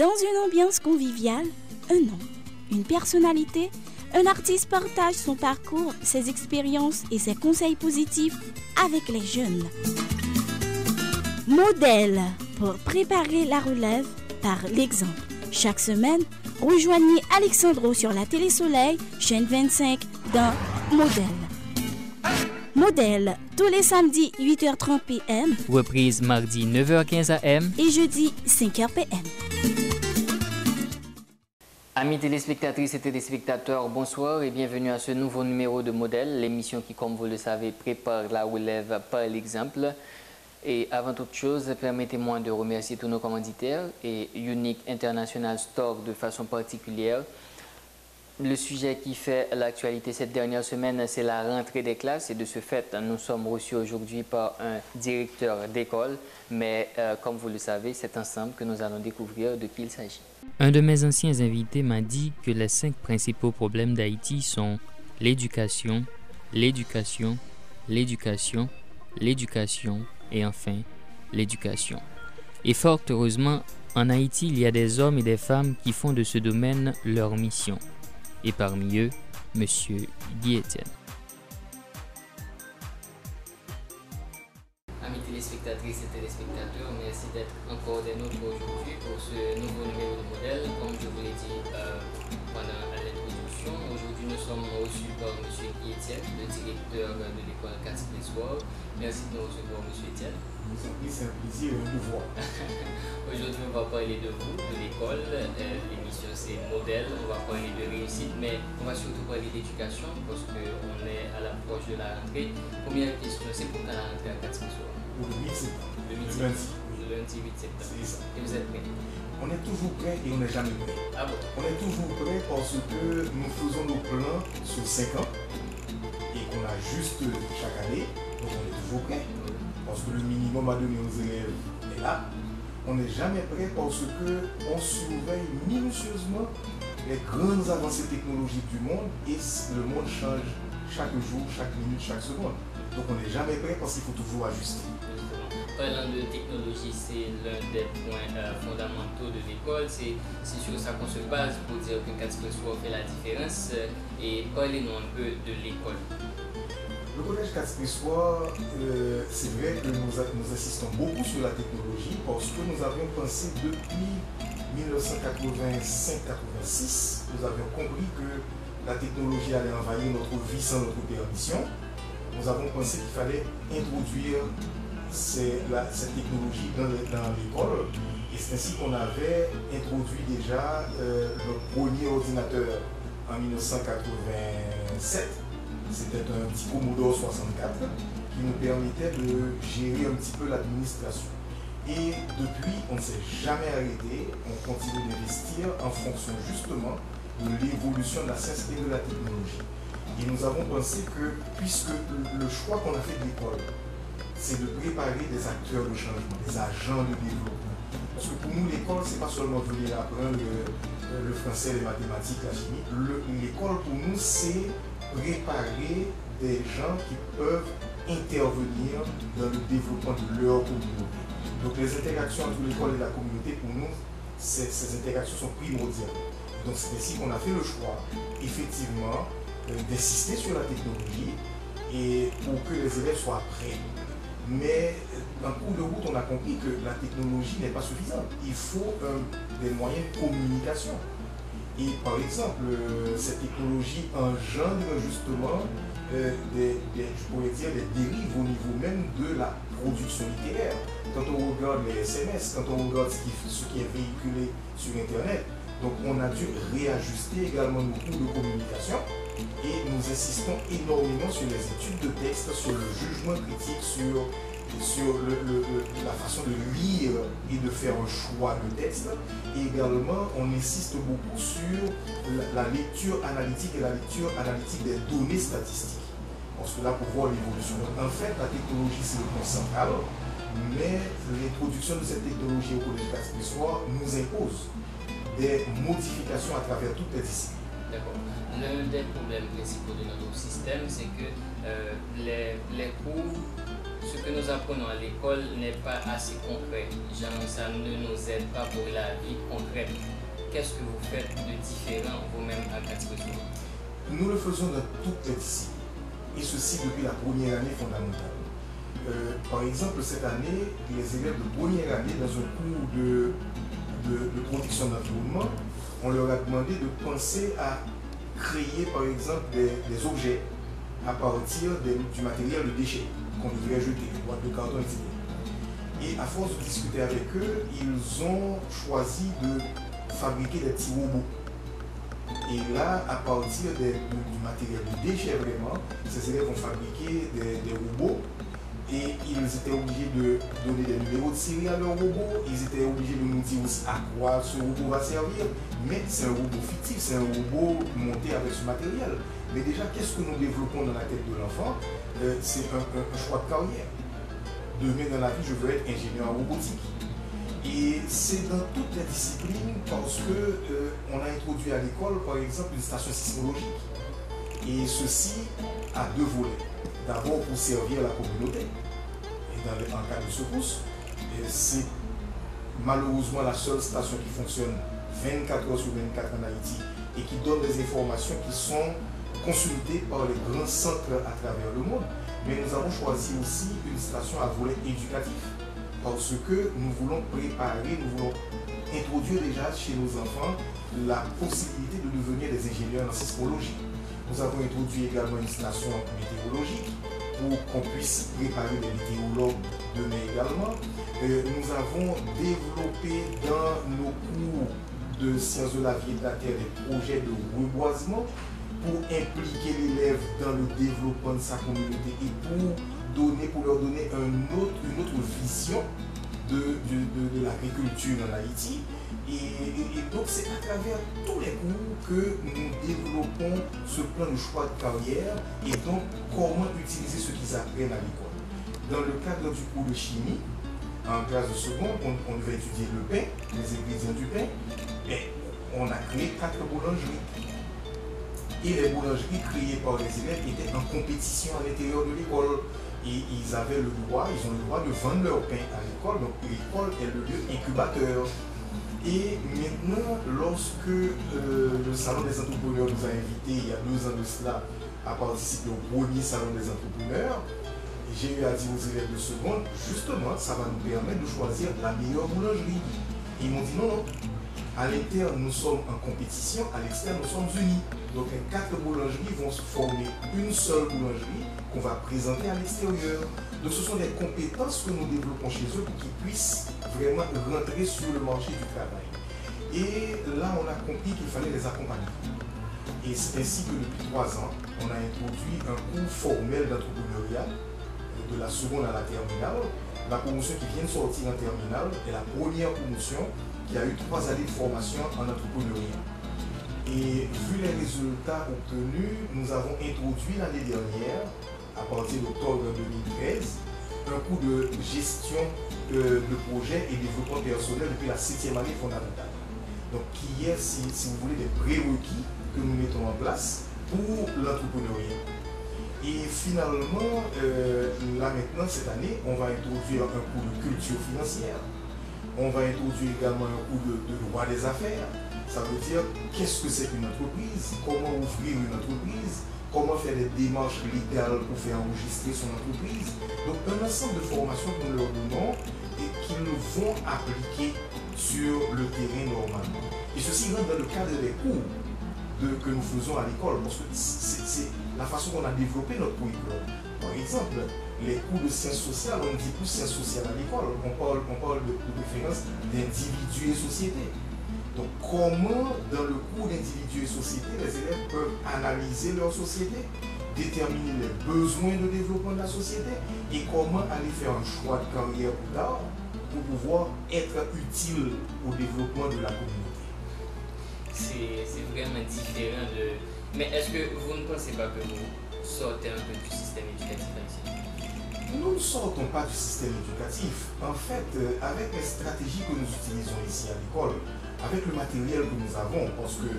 Dans une ambiance conviviale, un nom, une personnalité, un artiste partage son parcours, ses expériences et ses conseils positifs avec les jeunes. Modèle pour préparer la relève par l'exemple. Chaque semaine, rejoignez Alexandro sur la Télé Soleil, chaîne 25, dans Modèle. Modèle, tous les samedis 8h30 p.m. Reprise mardi 9h15 am. Et jeudi 5h p.m. Amis téléspectatrices et téléspectateurs, bonsoir et bienvenue à ce nouveau numéro de Modèle, l'émission qui, comme vous le savez, prépare la relève par l'exemple. Et avant toute chose, permettez-moi de remercier tous nos commanditaires et Unique International Store de façon particulière. Le sujet qui fait l'actualité cette dernière semaine, c'est la rentrée des classes et de ce fait, nous sommes reçus aujourd'hui par un directeur d'école. Mais comme vous le savez, c'est ensemble que nous allons découvrir de qui il s'agit. Un de mes anciens invités m'a dit que les 5 principaux problèmes d'Haïti sont l'éducation, l'éducation, l'éducation, l'éducation et enfin l'éducation. Et fort heureusement, en Haïti, il y a des hommes et des femmes qui font de ce domaine leur mission. Et parmi eux, M. Guy Etienne. Amis téléspectatrices et téléspectateurs, merci d'être encore des nôtres aujourd'hui pour ce nouveau numéro de Modèle. Comme je vous l'ai dit pendant l'introduction, aujourd'hui nous sommes reçus par M. Guy Etienne, le directeur de l'école 4 Soir. Merci de nous recevoir, M. Etienne. C'est un plaisir de vous voir. Aujourd'hui, on va parler de vous, de l'école. L'émission, c'est Modèle. On va parler de réussite, mais on va surtout parler d'éducation parce qu'on est à l'approche de la rentrée. Première question, c'est pour quand la rentrée à 4 Soir? Pour le 8 septembre. Le lundi 8 septembre. C'est ça. Et vous êtes prêts? On est toujours prêt et on n'est jamais prêt. Ah bon? On est toujours prêt parce que nous faisons nos plans sur 5 ans et qu'on ajuste chaque année. Donc on est toujours prêt. Parce que le minimum à donner aux élèves est là. On n'est jamais prêt parce qu'on surveille minutieusement les grandes avancées technologiques du monde et le monde change chaque jour, chaque minute, chaque seconde. Donc on n'est jamais prêt parce qu'il faut toujours ajuster. Parlant de technologie, c'est l'un des points fondamentaux de l'école. C'est sur ça qu'on se base pour dire que 4 Soir fait la différence. Et parlez-nous un peu de l'école. Le collège 4 Soir, c'est vrai que nous insistons beaucoup sur la technologie parce que nous avions pensé depuis 1985-86, nous avions compris que la technologie allait envahir notre vie sans notre permission. Nous avons pensé qu'il fallait introduire cette technologie dans l'école et c'est ainsi qu'on avait introduit déjà le premier ordinateur en 1987. C'était un petit Commodore 64 qui nous permettait de gérer un petit peu l'administration. Et depuis, on ne s'est jamais arrêté, on continue d'investir en fonction justement de l'évolution de la science et de la technologie. Et nous avons pensé que, puisque le choix qu'on a fait de l'école, c'est de préparer des acteurs de changement, des agents de développement. Parce que pour nous, l'école, ce n'est pas seulement venir apprendre le français, les mathématiques, la chimie. L'école, pour nous, c'est préparer des gens qui peuvent intervenir dans le développement de leur communauté. Donc les interactions entre l'école et la communauté, pour nous, ces interactions sont primordiales. Donc c'est ainsi qu'on a fait le choix, effectivement, d'insister sur la technologie et pour que les élèves soient prêts. Mais en cours de route, on a compris que la technologie n'est pas suffisante. Il faut des moyens de communication. Et par exemple, cette technologie engendre justement je pourrais dire des dérives au niveau même de la production littéraire. Quand on regarde les SMS, quand on regarde ce qui est véhiculé sur Internet, donc on a dû réajuster également nos cours de communication et nous insistons énormément sur les études de texte, sur le jugement critique, sur la façon de lire et de faire un choix de texte. Et également, on insiste beaucoup sur la lecture analytique et la lecture analytique des données statistiques. Parce que là, pour voir l'évolution. En fait, la technologie, c'est le point central, mais l'introduction de cette technologie au collège 4 Soir nous impose des modifications à travers toutes les disciplines. D'accord. L'un des problèmes principaux de notre système, c'est que les cours ce que nous apprenons à l'école n'est pas assez concret. Genre, ça ne nous aide pas pour la vie concrète. Qu'est-ce que vous faites de différent vous-même à Catherine? Nous le faisons dans toutes les disciplines, et ceci depuis la première année fondamentale. Par exemple, cette année, les élèves de première année, dans un cours de protection de l'environnement, on leur a demandé de penser à créer, par exemple, des objets à partir du matériel de déchets qu'on devrait jeter, des boîtes de carton, etc. Et à force de discuter avec eux, ils ont choisi de fabriquer des petits robots. Et là, à partir du matériel de déchets, vraiment, ces élèves ont fabriqué des robots. Et ils étaient obligés de donner des numéros de série à leur robot. Ils étaient obligés de nous dire aussi à quoi ce robot va servir. Mais c'est un robot fictif, c'est un robot monté avec ce matériel. Mais déjà, qu'est-ce que nous développons dans la tête de l'enfant? C'est un choix de carrière. Demain dans la vie, je veux être ingénieur en robotique. Et c'est dans toutes les disciplines parce qu'on a introduit à l'école, par exemple, une station sismologique. Et ceci a deux volets. D'abord pour servir la communauté, et en cas de secousse, c'est malheureusement la seule station qui fonctionne 24 heures sur 24 en Haïti et qui donne des informations qui sont consultées par les grands centres à travers le monde. Mais nous avons choisi aussi une station à volet éducatif parce que nous voulons préparer, nous voulons introduire déjà chez nos enfants la possibilité de devenir des ingénieurs en sismologie. Nous avons introduit également une station météorologique pour qu'on puisse préparer des météorologues demain également. Nous avons développé dans nos cours de sciences de la vie et de la terre des projets de reboisement pour impliquer l'élève dans le développement de sa communauté et pour leur donner une autre vision de l'agriculture en Haïti. Et donc c'est à travers tous les cours que nous développons ce plan de choix de carrière et donc comment utiliser ce qu'ils apprennent à l'école. Dans le cadre du cours de chimie, en classe de seconde, on devait étudier le pain, les ingrédients du pain, et on a créé 4 boulangeries. Et les boulangeries créées par les élèves étaient en compétition à l'intérieur de l'école. Et ils ont le droit de vendre leur pain à l'école, donc l'école est le lieu incubateur. Et maintenant, lorsque le Salon des entrepreneurs nous a invités il y a 2 ans de cela à participer au premier Salon des entrepreneurs, j'ai eu à dire aux élèves de seconde, justement, ça va nous permettre de choisir la meilleure boulangerie. Et ils m'ont dit non, à l'interne nous sommes en compétition, à l'externe nous sommes unis. Donc les 4 boulangeries vont se former une seule boulangerie qu'on va présenter à l'extérieur. Donc ce sont des compétences que nous développons chez eux pour qu'ils puissent vraiment rentrer sur le marché du travail. Et là, on a compris qu'il fallait les accompagner. Et c'est ainsi que depuis 3 ans, on a introduit un cours formel d'entrepreneuriat de la seconde à la terminale. La promotion qui vient de sortir en terminale est la première promotion qui a eu 3 années de formation en entrepreneuriat. Et vu les résultats obtenus, nous avons introduit l'année dernière, à partir d'octobre 2013, un cours de gestion de projet et développement personnel depuis la 7e année fondamentale. Donc qui est, si vous voulez, des prérequis que nous mettons en place pour l'entrepreneuriat. Et finalement, là maintenant, cette année, on va introduire un cours de culture financière. On va introduire également un cours de droit des affaires. Ça veut dire qu'est-ce que c'est qu'une entreprise, comment ouvrir une entreprise, comment faire des démarches légales pour faire enregistrer son entreprise. Donc un ensemble de formations que nous leur donnons et qu'ils vont appliquer sur le terrain normalement. Et ceci rentre dans le cadre des cours que nous faisons à l'école, parce que c'est la façon qu'on a développé notre curriculum. Par exemple, les cours de sciences sociales, on ne dit plus sciences sociales à l'école, on parle de préférence d'individu et société. Donc comment, dans le cours d'individu et société, les élèves peuvent analyser leur société, déterminer les besoins de développement de la société et comment aller faire un choix de carrière plus tard pour pouvoir être utile au développement de la communauté. C'est vraiment différent de... Mais est-ce que vous ne pensez pas que vous sortez un peu du système éducatif haïtien? Nous ne sortons pas du système éducatif. En fait, avec les stratégies que nous utilisons ici à l'école, avec le matériel que nous avons, parce que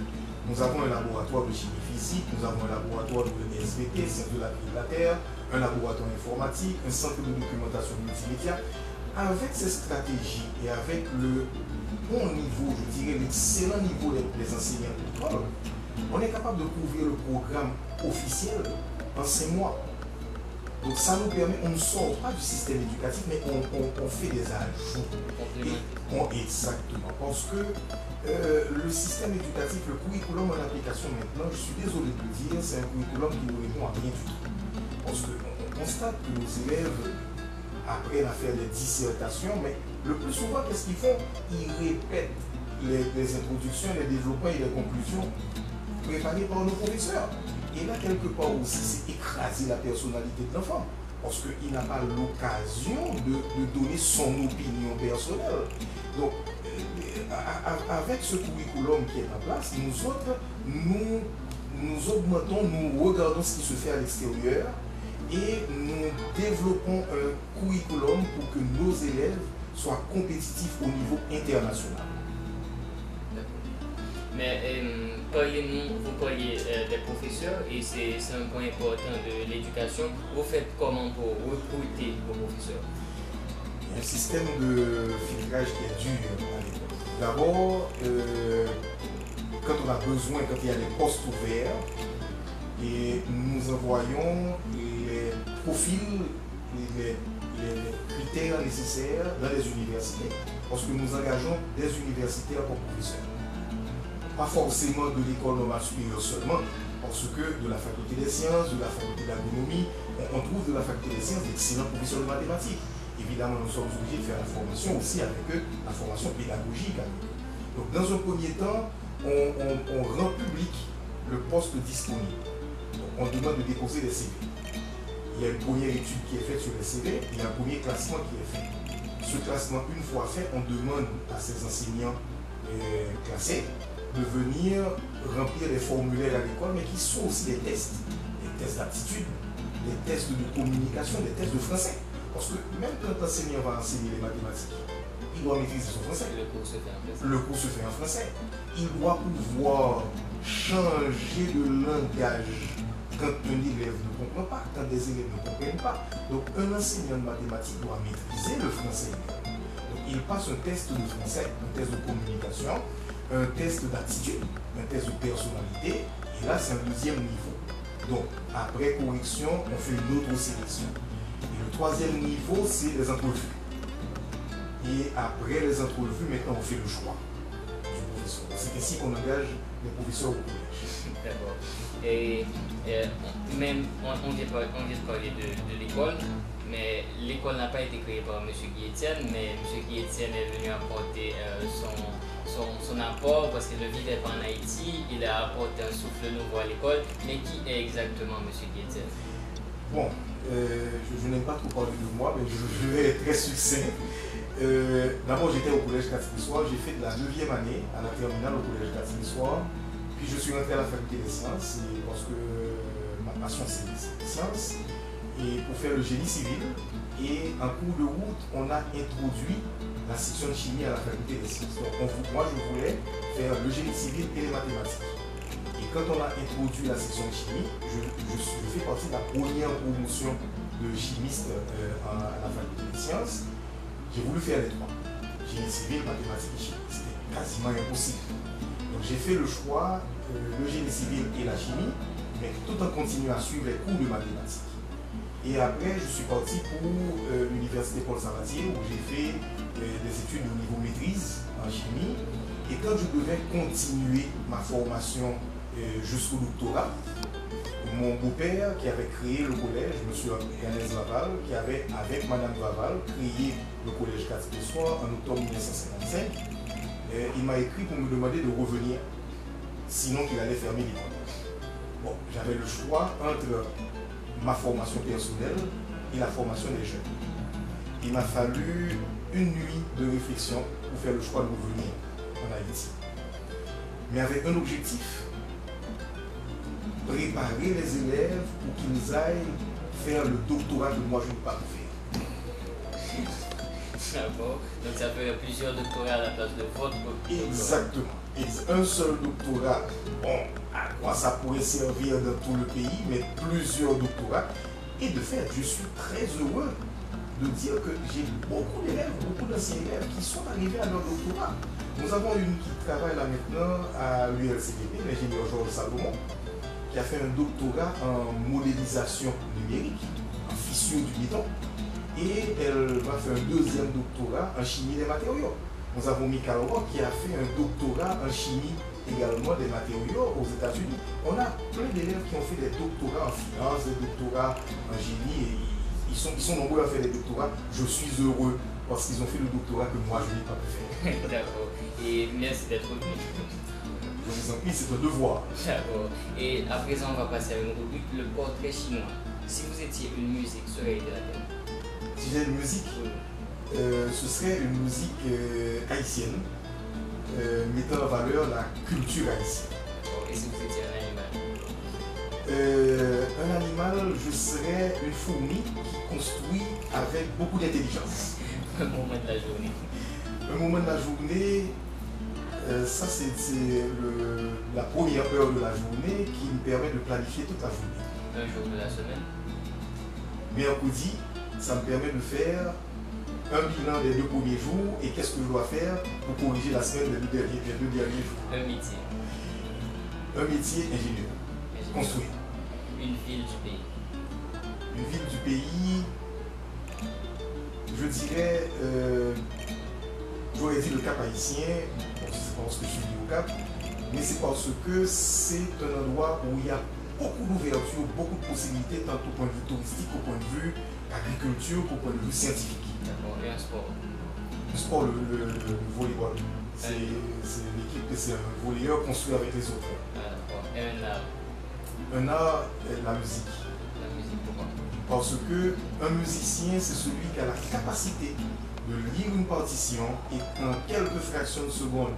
nous avons un laboratoire de chimie physique, nous avons un laboratoire de SVT, sciences de la vie et de la terre, un laboratoire informatique, un centre de documentation multimédia. Avec ces stratégies et avec le bon niveau, je dirais l'excellent niveau des enseignants de l'école, on est capable de couvrir le programme officiel en 5 mois. Donc ça nous permet, on ne sort pas du système éducatif, mais on fait des ajouts. Exactement. Parce que le système éducatif, le curriculum en application maintenant, je suis désolé de le dire, c'est un curriculum qui ne répond à rien du tout. Parce qu'on constate que nos élèves apprennent à faire des dissertations, mais le plus souvent, qu'est-ce qu'ils font? Ils répètent les introductions, les développements et les conclusions préparées par nos professeurs. Et là, quelque part aussi, c'est écraser la personnalité de l'enfant. Parce qu'il n'a pas l'occasion de donner son opinion personnelle. Donc, avec ce curriculum qui est en place, nous autres, nous augmentons, nous regardons ce qui se fait à l'extérieur et nous développons un curriculum pour que nos élèves soient compétitifs au niveau international. Mais vous parliez des professeurs et c'est un point important de l'éducation. Vous faites comment pour recruter vos professeurs? Il y a un système de filtrage qui est dur à l'école. D'abord, quand on a besoin, quand il y a des postes ouverts, et nous envoyons les profils, les critères nécessaires dans les universités, parce que nous engageons des universitaires comme professeurs. Pas forcément de l'école normale supérieure seulement, parce que de la faculté des sciences, de la faculté d'agronomie, on trouve de la faculté des sciences d'excellents professeurs de mathématiques. Évidemment, nous sommes obligés de faire la formation aussi avec eux, la formation pédagogique avec eux. Donc, dans un premier temps, on rend public le poste disponible. Donc, on demande de déposer des CV. Il y a une première étude qui est faite sur les CV, il y a un premier classement qui est fait. Ce classement, une fois fait, on demande à ces enseignants classés de venir remplir les formulaires à l'école, mais qui sont aussi des tests d'aptitude, des tests de communication, des tests de français. Parce que même quand l'enseignant va enseigner les mathématiques, il doit maîtriser son français. Le cours se fait en français. Le cours se fait en français. Il doit pouvoir changer de langage quand un élève ne comprend pas, quand des élèves ne comprennent pas. Donc un enseignant de mathématiques doit maîtriser le français. Donc il passe un test de français, un test de communication, un test d'attitude, un test de personnalité, et là c'est un deuxième niveau. Donc après correction, on fait une autre sélection. Et le troisième niveau, c'est les entrevues. Et après les entrevues, maintenant on fait le choix du professeur. C'est ainsi qu'on engage les professeurs au collège. D'accord. Et même, on vient de parler de l'école, mais l'école n'a pas été créée par M. Guy Etienne, mais M. Guy Etienne est venu apporter son apport parce qu'il ne vivait pas en Haïti, il a apporté un souffle nouveau à l'école. Mais qui est exactement M. Guy Etienne? Bon, je n'aime pas trop parler de moi, mais je vais être très succinct. D'abord, j'étais au collège Cathy-Soir, j'ai fait de la 9e année à la terminale au collège Cathy-Soir. Puis je suis rentré à la faculté des sciences parce que ma passion c'est les sciences. Et pour faire le génie civil. Et en cours de route, on a introduit la section de chimie à la faculté des sciences. Donc moi, je voulais faire le génie civil et les mathématiques. Et quand on a introduit la section de chimie, je fais partie de la première promotion de chimiste à la faculté des sciences. J'ai voulu faire les trois. Génie civil, mathématiques et chimie. C'était quasiment impossible. Donc j'ai fait le choix, le génie civil et la chimie, mais tout en continuant à suivre les cours de mathématiques. Et après, je suis parti pour l'université Paul Sabatier où j'ai fait des études au niveau maîtrise en chimie. Et quand je devais continuer ma formation jusqu'au doctorat, mon beau-père qui avait créé le collège, M. Ernest Vaval, qui avait avec Mme Vaval créé le collège Cathy-Soir en octobre 1955, il m'a écrit pour me demander de revenir, sinon qu'il allait fermer l'école. Bon, j'avais le choix entre ma formation personnelle et la formation des jeunes. Il m'a fallu une nuit de réflexion pour faire le choix de revenir en Haïti. Mais avec un objectif, préparer les élèves pour qu'ils aillent faire le doctorat que moi je ne peux pas faire. D'accord. Donc ça fait plusieurs doctorats à la place de votre doctorat. Exactement. Et un seul doctorat, bon, à quoi ça pourrait servir dans tout le pays, mais plusieurs doctorats. Et de fait, je suis très heureux de dire que j'ai beaucoup d'élèves, beaucoup d'anciens élèves qui sont arrivés à leur doctorat. Nous avons une qui travaille là maintenant à l'ULCPP, l'ingénieur Georges Salomon, qui a fait un doctorat en modélisation numérique, en fissure du béton, et elle va faire un deuxième doctorat en chimie des matériaux. Nous avons Michael Rock qui a fait un doctorat en chimie également des matériaux aux États-Unis. On a plein d'élèves qui ont fait des doctorats en finance, des doctorats en génie, et ils sont nombreux à faire des doctorats. Je suis heureux parce qu'ils ont fait le doctorat que moi je n'ai pas pu faire. D'accord. Et merci d'être venu. Je vous en prie, c'est un devoir. D'accord. Et à présent, on va passer à une rubrique, le portrait chinois. Si vous étiez une musique, serait de laquelle? Si j'ai une musique, ce serait une musique haïtienne, mettant en valeur la culture haïtienne. D'accord. Et si vous étiez un animal, je serais une fourmi qui construit avec beaucoup d'intelligence. Un moment de la journée. Un moment de la journée, ça c'est la première heure de la journée qui me permet de planifier toute la journée. Un jour de la semaine. Mercredi, ça me permet de faire un bilan des 2 premiers jours et qu'est-ce que je dois faire pour corriger la semaine des 2 derniers jours. Un métier. Un métier ingénieur. Construire. Une ville du pays. Une ville du pays, je dirais, j'aurais dit le Cap haïtien, bon, c'est parce que je suis lié au Cap, mais c'est parce que c'est un endroit où il y a beaucoup d'ouverture, beaucoup de possibilités, tant au point de vue touristique, au point de vue agriculture, qu'au point de vue scientifique. D'accord. Et un sport. Le sport, le volleyball. C'est l'équipe, c'est un volleyeur construit avec les autres. Ah, d'accord. Et un art. Un art, la musique. La musique, pourquoi? Parce qu'un musicien, c'est celui qui a la capacité de lire une partition et en quelques fractions de secondes,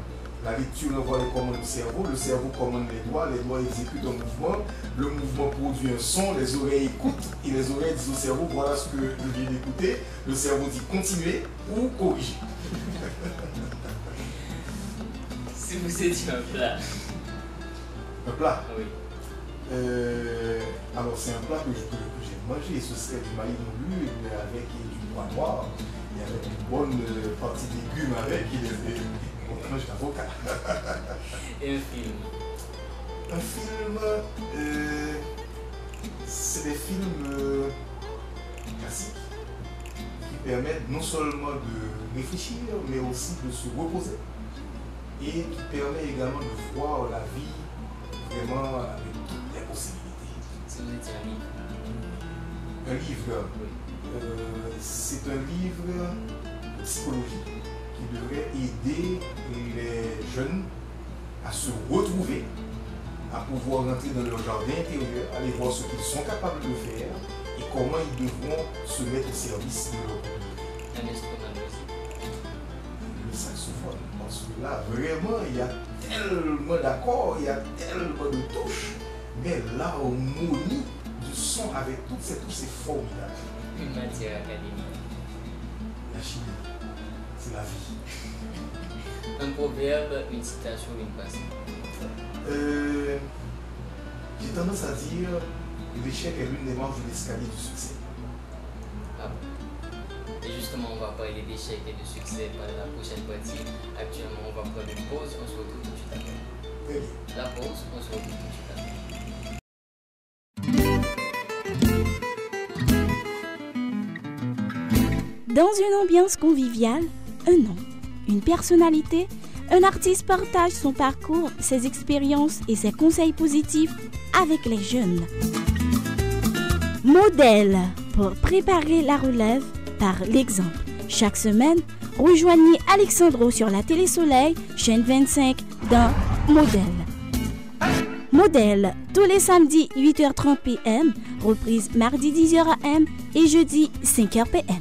la lecture envoie les commandes au cerveau commande les doigts exécutent un mouvement, le mouvement produit un son, les oreilles écoutent et les oreilles disent au cerveau voilà ce que je viens d'écouter, le cerveau dit continuer ou corriger. Si vous étiez un plat. Un plat? Oui. Alors c'est un plat que j'aime manger, ce serait du maïs moulu avec du pois noir et avec une bonne partie de légumes avec et des tranches d'avocat. Et un film? Un film, c'est des films classiques qui permettent non seulement de réfléchir mais aussi de se reposer et qui permet également de voir la vie vraiment avec toutes les possibilités. Si vous étiez un livre? Un livre, Oui. c'est un livre de psychologie qui devrait aider les jeunes à se retrouver, à pouvoir rentrer dans leur jardin intérieur, aller voir ce qu'ils sont capables de faire et comment ils devront se mettre au service de leur communauté. Un instrument de musique? Le saxophone, parce que là, vraiment, il y a tellement d'accords, il y a tellement de touches, mais l'harmonie du son avec toutes ces touches, c'est formidable. Une matière académique? La chimie, c'est la vie. Un proverbe, une citation, une passage? J'ai tendance à dire que l'échec est l'une des marches de l'escalier du succès. Ah bon. Et justement, on va parler d'échec et de succès pendant la prochaine partie. Actuellement, on va prendre une pause, on se retrouve tout de suite après. Très bien. La pause, on se retrouve tout de suite après. Dans une ambiance conviviale, un nom, une personnalité, un artiste partage son parcours, ses expériences et ses conseils positifs avec les jeunes. Modèle pour préparer la relève par l'exemple. Chaque semaine, rejoignez Alexandro sur la Télé Soleil, chaîne 25 dans Modèle. Modèle, tous les samedis 8h30 p.m., reprise mardi 10h a.m. et jeudi 5h p.m.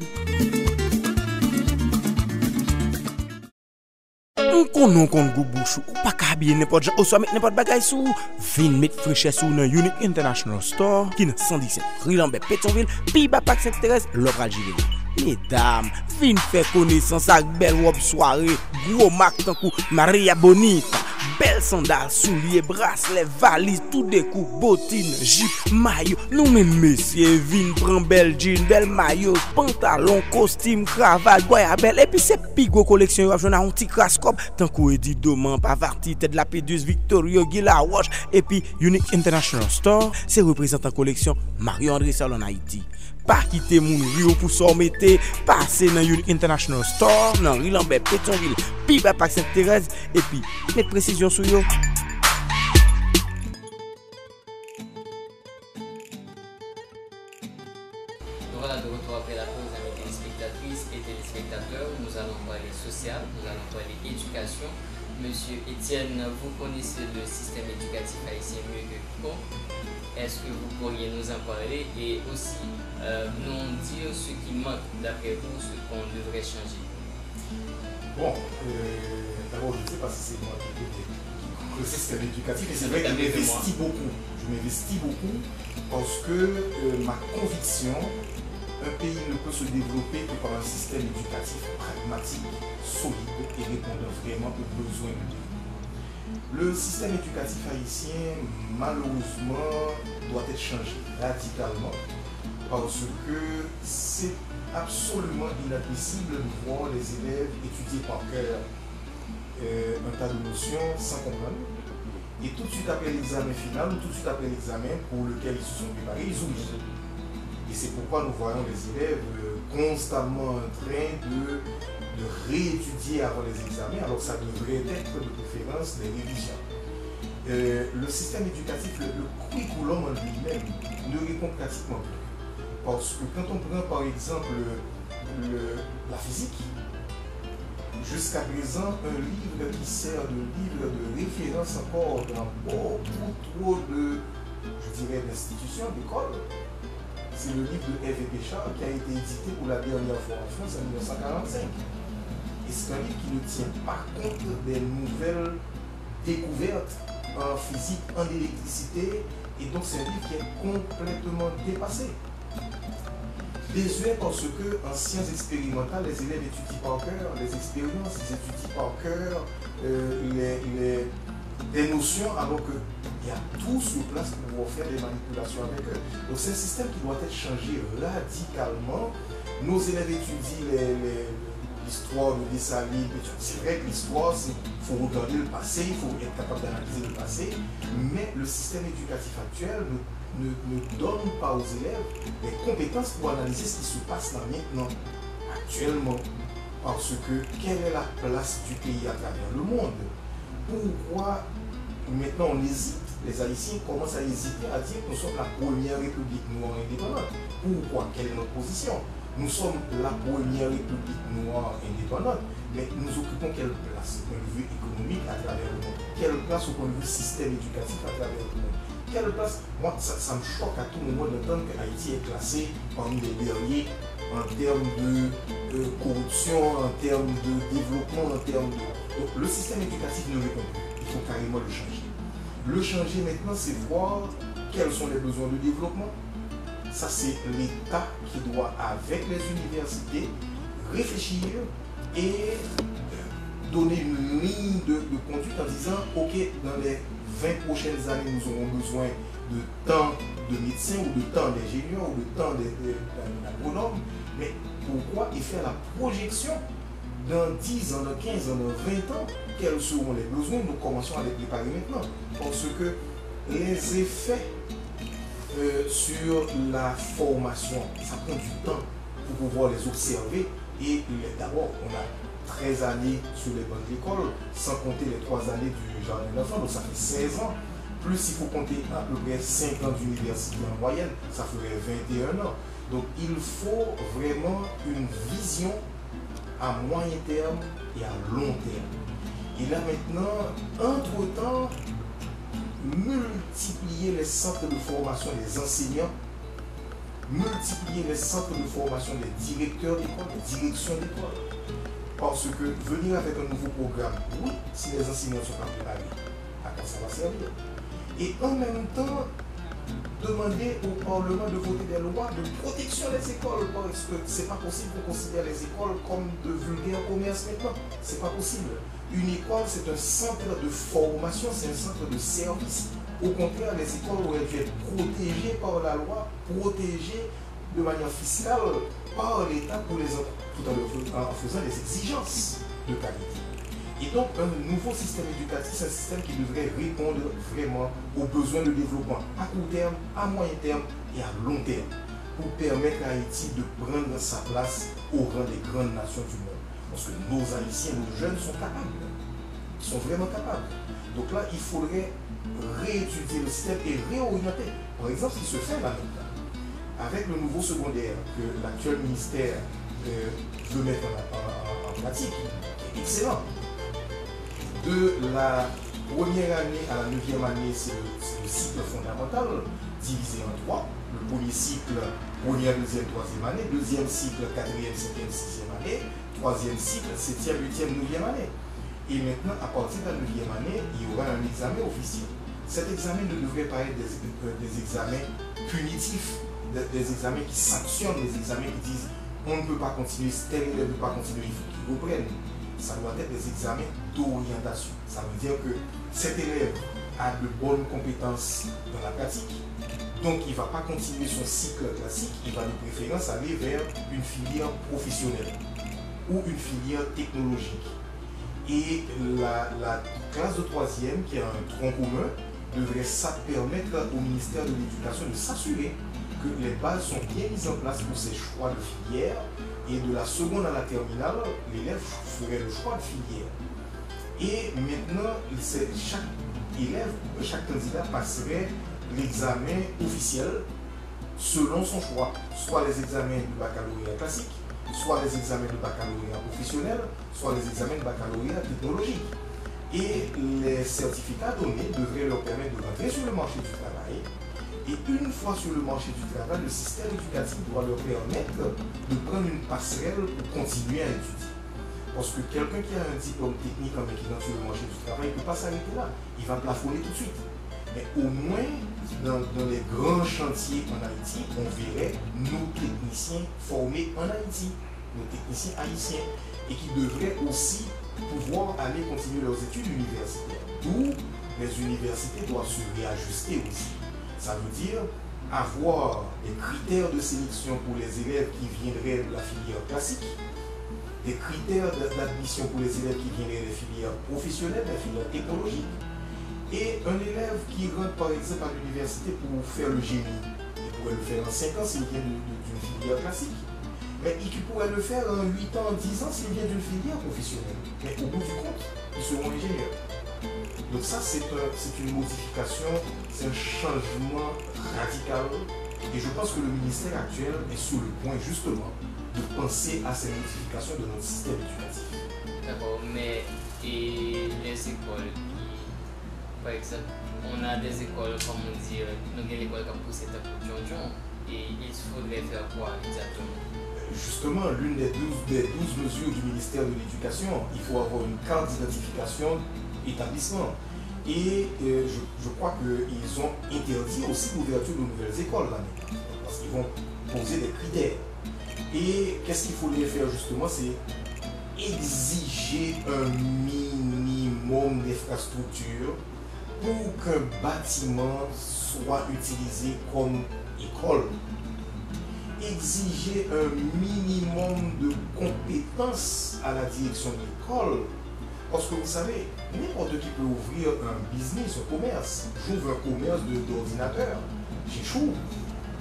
Konon kon go bouchou ou pas kabye n'importe jan ou soit mettre n'importe bagay sou vin mettre fraîcheur sou nan Unique International Store qui nan 117 Rue Lambert Pétionville pi ba pak Sainte-Thérèse l'Opral Gilles. Mesdames, vin faire connaissance avec belle robe soirée, gros marque tankou Maria Bonita, bel sandal, souliers, bracelets, valises, tout des coups, bottines, jip, maillot. Nous même messieurs, vin, prend bel jean, bel maillot, pantalon, costume, cravate, goyabelle. Et puis c'est pigo collection, yo a un petit crascop, tant qu'on dit Doman, Pavarti, Tête la Pédus, Victorio, Gila Wash, et puis Unique International Store, c'est représentant collection Mario André Salon Haïti. Pas quitter mon rio pour s'en passer dans Unique International Store, dans Rilambert, Pétionville, puis Bapak Sainte-Thérèse, et puis mettre précision sur yo. Voilà, de retour après la pause, amis téléspectatrices et téléspectateurs. Nous allons parler social, nous allons parler éducation. Monsieur Étienne, vous connaissez le système éducatif haïtien mieux que quiconque. Est-ce que vous pourriez nous en parler et aussi nous dire ce qui manque d'après vous, ce qu'on devrait changer? Bon, d'abord, je ne sais pas si c'est moi qui le système éducatif, mais c'est vrai que je m'investis beaucoup. Je m'investis beaucoup parce que ma conviction, un pays ne peut se développer que par un système éducatif pragmatique, solide et répondant vraiment aux besoins du pays. Le système éducatif haïtien, malheureusement, doit être changé radicalement parce que c'est absolument inadmissible de voir les élèves étudier par cœur un tas de notions sans comprendre. Et tout de suite après l'examen final, ou tout de suite après l'examen pour lequel ils se sont préparés, ils oublient. Et c'est pourquoi nous voyons les élèves constamment en train de réétudier avant les examens, alors que ça devrait être de préférence des révisions. Le système éducatif, le curriculum en lui-même ne répond pratiquement plus. Parce que quand on prend par exemple la physique, jusqu'à présent, un livre qui sert de livre de référence encore dans beaucoup trop d'institutions, d'écoles, c'est le livre de Hervé Péchard qui a été édité pour la dernière fois en France en 1945. Et c'est un livre qui ne tient pas compte des nouvelles découvertes en physique, en électricité, et donc c'est un livre qui est complètement dépassé. Désuet parce que en sciences expérimentales, les élèves étudient par cœur les expériences, ils étudient par cœur des notions, alors qu'il y a tout sur place pour pouvoir faire des manipulations avec eux. Donc c'est un système qui doit être changé radicalement. Nos élèves étudient l'histoire de Dessalines. C'est vrai que l'histoire, il faut regarder le passé, il faut être capable d'analyser le passé, mais le système éducatif actuel ne donne pas aux élèves les compétences pour analyser ce qui se passe là maintenant, actuellement. Parce que quelle est la place du pays à travers le monde? Pourquoi maintenant on hésite? Les Haïtiens commencent à hésiter à dire que nous sommes la première république noire indépendante. Pourquoi? Quelle est notre position? Nous sommes la première république noire indépendante, mais nous occupons quelle place au point de vue économique à travers le monde? Quelle place au point de vue système éducatif à travers le monde? Quelle place? Moi, ça me choque à tout moment d'entendre que Haïti est classé parmi les derniers en termes de corruption, en termes de développement, en termes de... Donc, le système éducatif ne répond plus. Il faut carrément le changer. Le changer maintenant, c'est voir quels sont les besoins de développement. Ça, c'est l'État qui doit, avec les universités, réfléchir et donner une ligne de conduite en disant, OK, dans les 20 prochaines années, nous aurons besoin de tant de médecins ou de tant d'ingénieurs ou de tant d'agronomes, mais pourquoi et faire la projection dans 10 ans, dans 15 ans, dans 20 ans, quels seront les besoins? Nous commençons à les préparer maintenant. Parce que les effets sur la formation, ça prend du temps pour pouvoir les observer. Et d'abord, on a 13 années sur les bancs de l'école, sans compter les 3 années du jardin d'enfants, donc ça fait 16 ans. Plus il faut compter à peu près 5 ans d'université en moyenne, ça ferait 21 ans. Donc il faut vraiment une vision à moyen terme et à long terme. Et là maintenant, entre-temps, multiplier les centres de formation des enseignants, multiplier les centres de formation des directeurs d'école, des directions d'école. Parce que venir avec un nouveau programme, oui, si les enseignants ne sont pas préparés, à quoi ça va servir? Et en même temps, demander au Parlement de voter des lois de protection des écoles, parce que c'est pas possible qu'on considère les écoles comme de vulgaires commerces maintenant. C'est pas possible. Une école, c'est un centre de formation, c'est un centre de service. Au contraire, les écoles doivent être protégées par la loi, protégées de manière fiscale par l'État pour tout en faisant des exigences de qualité. Et donc, un nouveau système éducatif, c'est un système qui devrait répondre vraiment aux besoins de développement à court terme, à moyen terme et à long terme, pour permettre à Haïti de prendre sa place au rang des grandes nations du monde. Parce que nos Haïtiens, nos jeunes sont capables. Ils sont vraiment capables. Donc là, il faudrait réétudier le système et réorienter. Par exemple, ce qui se fait là maintenant, avec le nouveau secondaire que l'actuel ministère veut mettre en pratique, qui est excellent. De la première année à la 9e année, c'est le cycle fondamental, divisé en 3. Le premier cycle, première, deuxième, troisième année. Deuxième cycle, 4e, 5e, 6e année. Troisième cycle, 7e, 8e, 9e année. Et maintenant, à partir de la 9e année, il y aura un examen officiel. Cet examen ne devrait pas être des examens punitifs, des examens qui sanctionnent, des examens qui disent on ne peut pas continuer, tel élève ne peut pas continuer, il faut qu'il reprenne. Ça doit être des examens d'orientation. Ça veut dire que cet élève a de bonnes compétences dans la pratique, donc il ne va pas continuer son cycle classique, il va de préférence aller vers une filière professionnelle ou une filière technologique. Et la classe de 3e, qui a un tronc commun, devrait permettre au ministère de l'Éducation de s'assurer que les bases sont bien mises en place pour ses choix de filière. Et de la seconde à la terminale, l'élève ferait le choix de filière. Et maintenant, chaque élève, chaque candidat passerait l'examen officiel selon son choix. Soit les examens du baccalauréat classique, soit les examens de baccalauréat professionnel, soit les examens de baccalauréat technologique. Et les certificats donnés devraient leur permettre de rentrer sur le marché du travail. Et une fois sur le marché du travail, le système éducatif doit leur permettre de prendre une passerelle pour continuer à étudier. Parce que quelqu'un qui a un diplôme technique en équilibre sur le marché du travail ne peut pas s'arrêter là. Il va plafonner tout de suite. Mais au moins, dans les grands chantiers en Haïti, on verrait nos techniciens formés en Haïti, nos techniciens haïtiens, et qui devraient aussi pouvoir aller continuer leurs études universitaires. D'où les universités doivent se réajuster aussi. Ça veut dire avoir des critères de sélection pour les élèves qui viendraient de la filière classique, des critères d'admission pour les élèves qui viendraient des filières professionnelles, des filières technologiques, et un élève qui rentre par exemple à l'université pour faire le génie, il pourrait le faire en 5 ans s'il vient d'une filière classique, mais il pourrait le faire en 8 ans, en 10 ans s'il vient d'une filière professionnelle. Mais au bout du compte, ils seront ingénieurs. Donc ça, c'est une modification, c'est un changement radical. Et je pense que le ministère actuel est sur le point justement de penser à ces modifications de notre système éducatif. D'accord, mais et les écoles, par exemple, on a des écoles, comme on dit, nous avons l'école qui a poussé ta John, et il faudrait faire quoi exactement? Justement, l'une des 12 mesures du ministère de l'Éducation, il faut avoir une carte d'identification établissement. Et je crois qu'ils ont interdit aussi l'ouverture de nouvelles écoles là-dedans, parce qu'ils vont poser des critères. Et qu'est-ce qu'il faudrait faire justement, c'est exiger un minimum d'infrastructure pour qu'un bâtiment soit utilisé comme école. Exiger un minimum de compétences à la direction de l'école. Parce que vous savez, n'importe qui peut ouvrir un business, un commerce. J'ouvre un commerce d'ordinateur. J'échoue.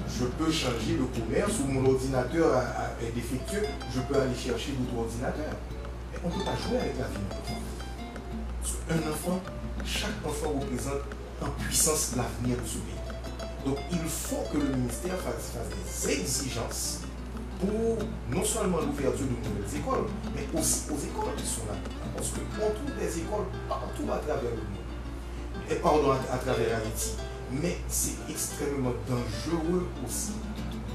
Je peux changer le commerce ou mon ordinateur est défectueux. Je peux aller chercher d'autres ordinateurs. Mais on ne peut pas jouer avec la vie d'un enfant. Parce qu'un enfant, chaque enfant représente en puissance l'avenir de ce pays. Donc il faut que le ministère fasse des exigences pour non seulement l'ouverture de nouvelles écoles, mais aussi aux écoles qui sont là. Parce qu'on trouve des écoles partout à travers le monde. Et pardon, à travers Haïti. Mais c'est extrêmement dangereux aussi.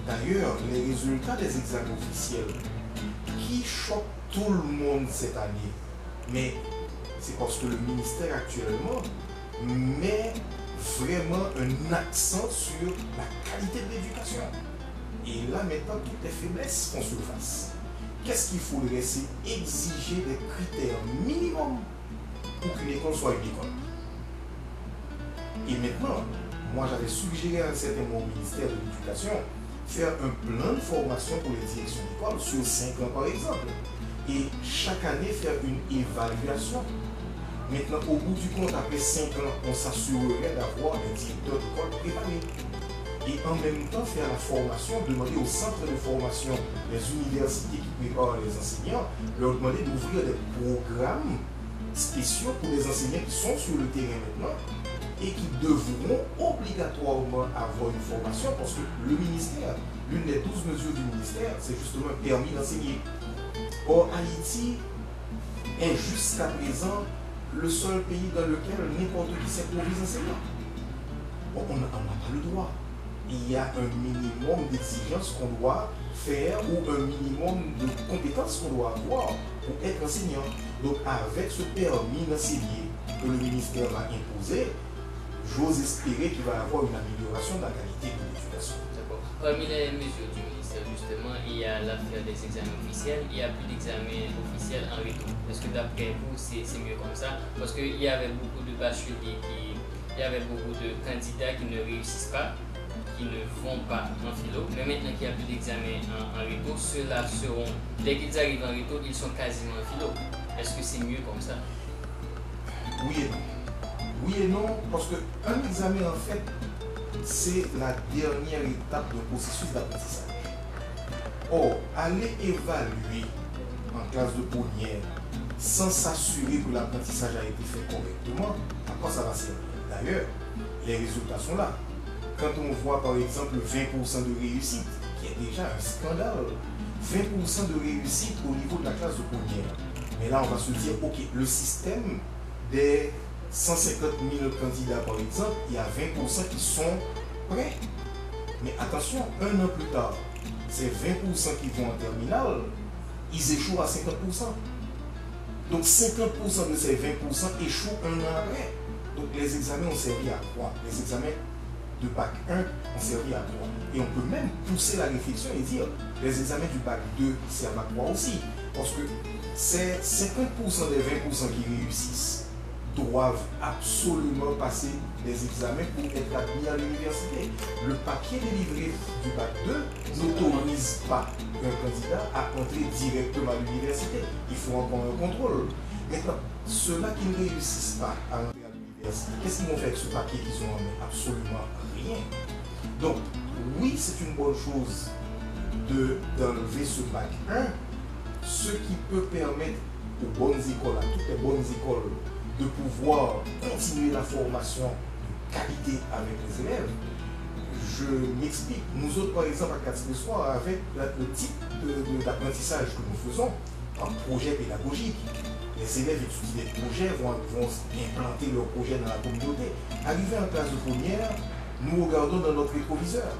D'ailleurs, les résultats des examens officiels qui choquent tout le monde cette année, mais c'est parce que le ministère actuellement met vraiment un accent sur la qualité de l'éducation. Et là, maintenant, toutes les faiblesses qu'on se fasse. Qu'est-ce qu'il faudrait? C'est exiger des critères minimums pour qu'une école soit une école. Et maintenant, moi j'avais suggéré à un certain moment au ministère de l'Éducation faire un plan de formation pour les directions d'école sur 5 ans par exemple. Et chaque année faire une évaluation. Maintenant, au bout du compte, après 5 ans, on s'assurerait d'avoir des directeurs d'école préparés. Et en même temps, faire la formation, demander aux centres de formation, les universités qui préparent les enseignants, leur demander d'ouvrir des programmes spéciaux pour les enseignants qui sont sur le terrain maintenant et qui devront obligatoirement avoir une formation parce que le ministère, l'une des 12 mesures du ministère, c'est justement un permis d'enseigner. Or, Haïti est jusqu'à présent le seul pays dans lequel n'importe qui s'improvise enseignant. Bon, on n'a pas le droit. Il y a un minimum d'exigences qu'on doit faire ou un minimum de compétences qu'on doit avoir pour être enseignant. Donc avec ce permis d'enseigner que le ministère va imposer, j'ose espérer qu'il va y avoir une amélioration de la qualité de l'éducation. D'accord. Parmi les mesures du ministère, justement, il y a l'affaire des examens officiels. Il n'y a plus d'examens officiels en retour. Est-ce que d'après vous, c'est mieux comme ça? Parce qu'il y avait beaucoup de bacheliers il y avait beaucoup de candidats qui ne réussissent pas, qui ne vont pas en philo, mais maintenant qu'il n'y a plus d'examen en retour, ceux-là seront, dès qu'ils arrivent en retour, ils sont quasiment en philo. Est-ce que c'est mieux comme ça? Oui et non. Oui et non, parce qu'un examen, en fait, c'est la dernière étape du processus d'apprentissage. Or, aller évaluer en classe de première sans s'assurer que l'apprentissage a été fait correctement, à quoi ça va servir? D'ailleurs, les résultats sont là. Quand on voit par exemple 20% de réussite, qui est déjà un scandale, 20% de réussite au niveau de la classe de première. Mais là, on va se dire, ok, le système des 150 000 candidats par exemple, il y a 20% qui sont prêts. Mais attention, un an plus tard, ces 20% qui vont en terminale, ils échouent à 50%. Donc 50% de ces 20% échouent un an après. Donc les examens ont servi à quoi? Les examens de bac 1 ont servi à quoi? Et on peut même pousser la réflexion et dire les examens du bac 2 servent à quoi aussi? Parce que ces 50% des 20% qui réussissent doivent absolument passer des examens pour être admis à l'université. Le papier délivré du bac 2 n'autorise pas un candidat à entrer directement à l'université. Il faut encore un contrôle. Maintenant, ceux-là qui ne réussissent pas à entrer à l'université, qu'est-ce qu'ils vont faire avec ce papier qu'ils ont en main? Absolument rien. Donc, oui, c'est une bonne chose d'enlever ce bac 1, ce qui peut permettre aux bonnes écoles, à toutes les bonnes écoles, de pouvoir continuer la formation de qualité avec les élèves. Je m'explique. Nous autres, par exemple, à Catessoir, avec le type d'apprentissage que nous faisons, un projet pédagogique, les élèves étudient des projets, vont implanter leurs projets dans la communauté. Arrivé en classe de première, nous regardons dans notre rétroviseur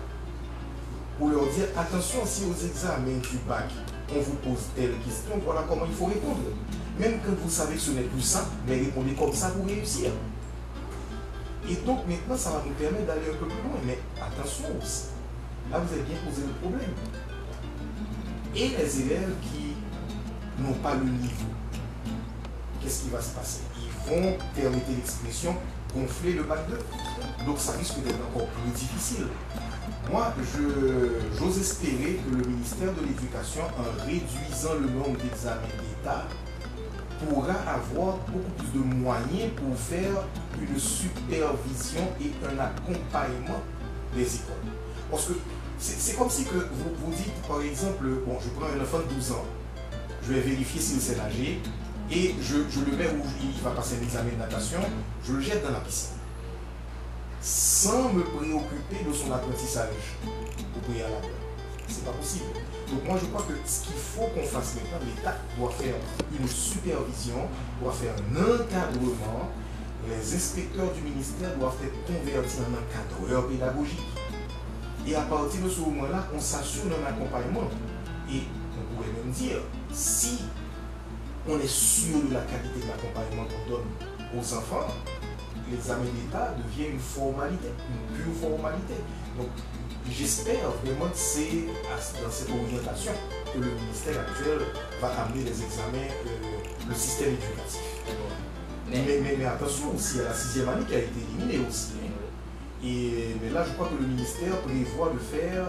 pour leur dire attention, si aux examens du bac, on vous pose telle question, voilà comment il faut répondre. Même quand vous savez que ce n'est plus ça, mais répondez comme ça pour réussir. Et donc maintenant, ça va nous permettre d'aller un peu plus loin. Mais attention aussi, là vous avez bien posé le problème. Et les élèves qui n'ont pas le niveau, qu'est-ce qui va se passer? Ils vont, permettez l'expression, gonfler le bac 2. Donc ça risque d'être encore plus difficile. Moi, j'ose espérer que le ministère de l'Éducation, en réduisant le nombre d'examens d'État, pourra avoir beaucoup plus de moyens pour faire une supervision et un accompagnement des écoles. Parce que c'est comme si que vous dites, par exemple, bon, je prends un enfant de 12 ans, je vais vérifier s'il sait nager, et je le mets où il va passer un examen de natation, je le jette dans la piscine. Sans me préoccuper de son apprentissage au préalable. C'est pas possible. Donc moi je crois que ce qu'il faut qu'on fasse maintenant, l'État doit faire une supervision, doit faire un encadrement. Les inspecteurs du ministère doivent être convertis en encadreurs pédagogiques. Et à partir de ce moment-là, on s'assure d'un accompagnement. Et on pourrait même dire, si on est sûr de la qualité de l'accompagnement qu'on donne aux enfants, l'examen d'État devient une formalité, une pure formalité. Donc, j'espère vraiment que c'est dans cette orientation que le ministère actuel va amener les examens, le système éducatif. Mais attention aussi à la 6e année qui a été éliminée aussi. Mais là, je crois que le ministère prévoit de faire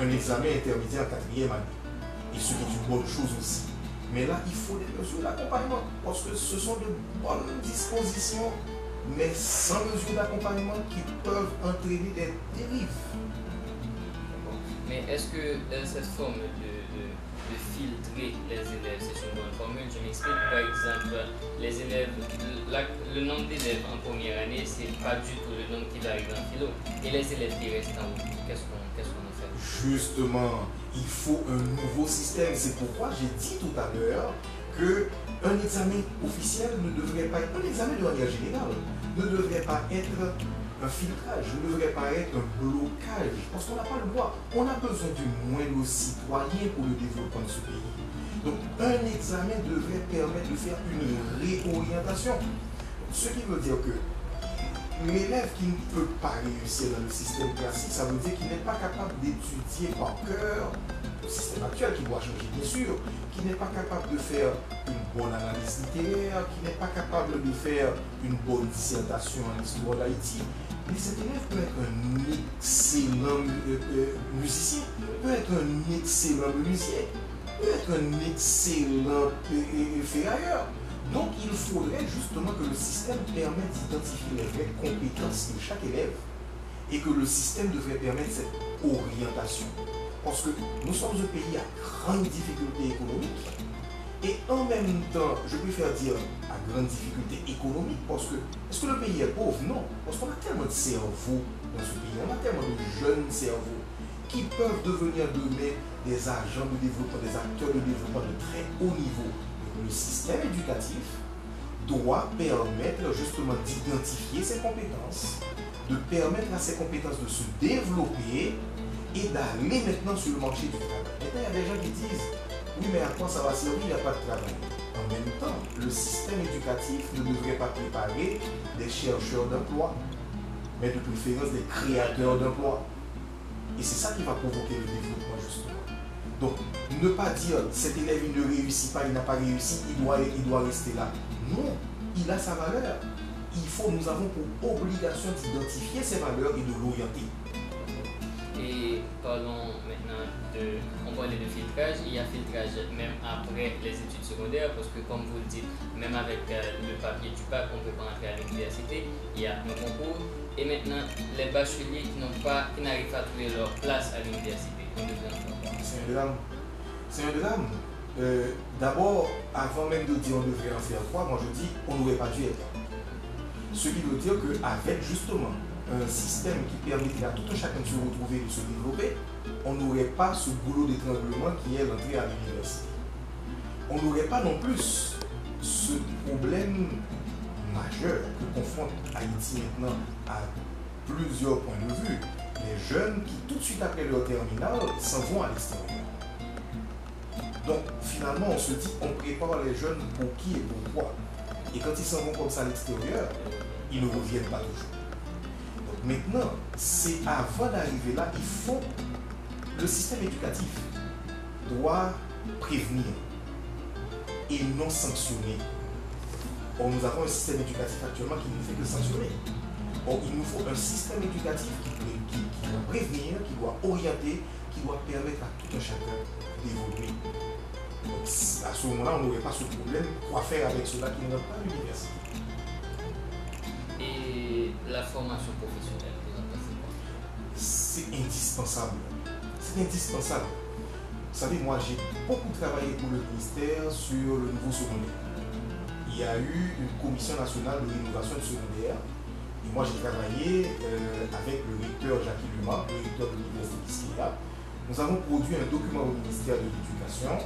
un examen intermédiaire en 4e année. Et ce qui est une bonne chose aussi. Mais là, il faut des mesures d'accompagnement. Parce que ce sont de bonnes dispositions, mais sans mesures d'accompagnement qui peuvent entraîner des dérives. Mais est-ce que dans cette forme de filtrer les élèves, c'est une bonne formule? Je m'explique, par exemple, les élèves, le nombre d'élèves en première année, c'est pas du tout le nombre qui va arriver en philo. Et les élèves qui restent en haut, qu'est-ce qu'on en fait? Justement, il faut un nouveau système. C'est pourquoi j'ai dit tout à l'heure qu'un examen officiel ne devrait pas être, un examen de manière générale, ne devrait pas être un filtrage, ne devrait pas être un blocage, parce qu'on n'a pas le droit. On a besoin du moindre citoyen pour le développement de ce pays. Donc un examen devrait permettre de faire une réorientation. Ce qui veut dire que l'élève qui ne peut pas réussir dans le système classique, ça veut dire qu'il n'est pas capable d'étudier par cœur le système actuel, qui doit changer bien sûr, qui n'est pas capable de faire une bonne analyse littéraire, qui n'est pas capable de faire une bonne dissertation en histoire d'Haïti. Mais cet élève peut être un excellent musicien, peut être un excellent menuisier, peut être un excellent ferrailleur. Donc il faudrait justement que le système permette d'identifier les vraies compétences de chaque élève et que le système devrait permettre cette orientation. Parce que nous sommes un pays à grande difficulté économique et en même temps, je préfère dire à grande difficulté économique parce que, est-ce que le pays est pauvre? Non, parce qu'on a tellement de cerveaux dans ce pays, on a tellement de jeunes cerveaux qui peuvent devenir demain des agents de développement, des acteurs de développement de très haut niveau. Le système éducatif doit permettre justement d'identifier ses compétences, de permettre à ces compétences de se développer et d'aller maintenant sur le marché du travail. Maintenant, il y a des gens qui disent, oui, mais à quoi ça va servir, il n'y a pas de travail. En même temps, le système éducatif ne devrait pas préparer des chercheurs d'emploi, mais de préférence des créateurs d'emploi. Et c'est ça qui va provoquer le développement, justement. Donc, ne pas dire cet élève il ne réussit pas, il n'a pas réussi, il doit rester là. Non, il a sa valeur. Nous avons pour obligation d'identifier ses valeurs et de l'orienter. Et parlons maintenant on parlait de filtrage, il y a filtrage même après les études secondaires, parce que comme vous le dites, même avec le papier du bac, on ne peut pas entrer à l'université, il y a un concours, et maintenant les bacheliers qui n'arrivent pas à trouver leur place à l'université, on devrait en faire quoi? C'est un drame. C'est un drame. D'abord, avant même de dire on devrait en faire quoi, moi je dis on n'aurait pas dû être là. Ce qui veut dire qu'avec justement un système qui permettrait à tout un chacun de se retrouver et de se développer, on n'aurait pas ce goulot d'étranglement qui est l'entrée à l'université. On n'aurait pas non plus ce problème majeur que confronte Haïti maintenant à plusieurs points de vue. Les jeunes qui tout de suite après leur terminale s'en vont à l'extérieur. Donc finalement on se dit on prépare les jeunes pour qui et pourquoi. Et quand ils s'en vont comme ça à l'extérieur, ils ne reviennent pas toujours. Maintenant, c'est avant d'arriver là, le système éducatif doit prévenir et non sanctionner. Or, nous avons un système éducatif actuellement qui ne fait que sanctionner. Or, il nous faut un système éducatif qui doit prévenir, qui doit orienter, qui doit permettre à tout un chacun d'évoluer. Donc, à ce moment-là, on n'aurait pas ce problème. Quoi faire avec ceux-là qui n'ont pas l'université? Et la formation professionnelle, vous en pensez quoi? C'est indispensable. C'est indispensable. Vous savez, moi, j'ai beaucoup travaillé pour le ministère sur le niveau secondaire. Il y a eu une commission nationale de rénovation du secondaire. Et moi, j'ai travaillé avec le recteur Jacques Luma, le recteur de l'université Kiskeya. Nous avons produit un document au ministère de l'Éducation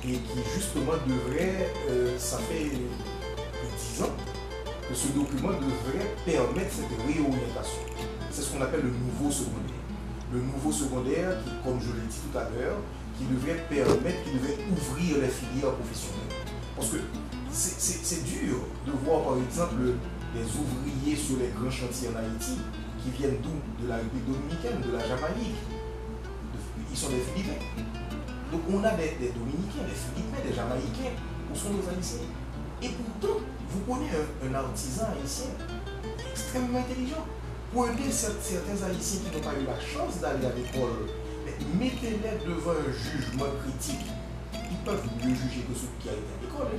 et qui, justement, devrait, ça fait 10 ans, que ce document devrait permettre cette réorientation. C'est ce qu'on appelle le nouveau secondaire. Le nouveau secondaire qui, comme je l'ai dit tout à l'heure, qui devrait permettre, qui devrait ouvrir les filières professionnelles. Parce que c'est dur de voir, par exemple, des ouvriers sur les grands chantiers en Haïti qui viennent d'où? De la République dominicaine, de la Jamaïque. Ils sont des Philippins. Donc on a des Dominicains, des Philippins, des Jamaïcains. Où sont nos Haïtiens? Et pourtant, vous connaissez un artisan haïtien extrêmement intelligent. Prenez certains Haïtiens qui n'ont pas eu la chance d'aller à l'école, mais mettez-les devant un jugement critique. Ils peuvent mieux juger que ceux qui ont été à l'école.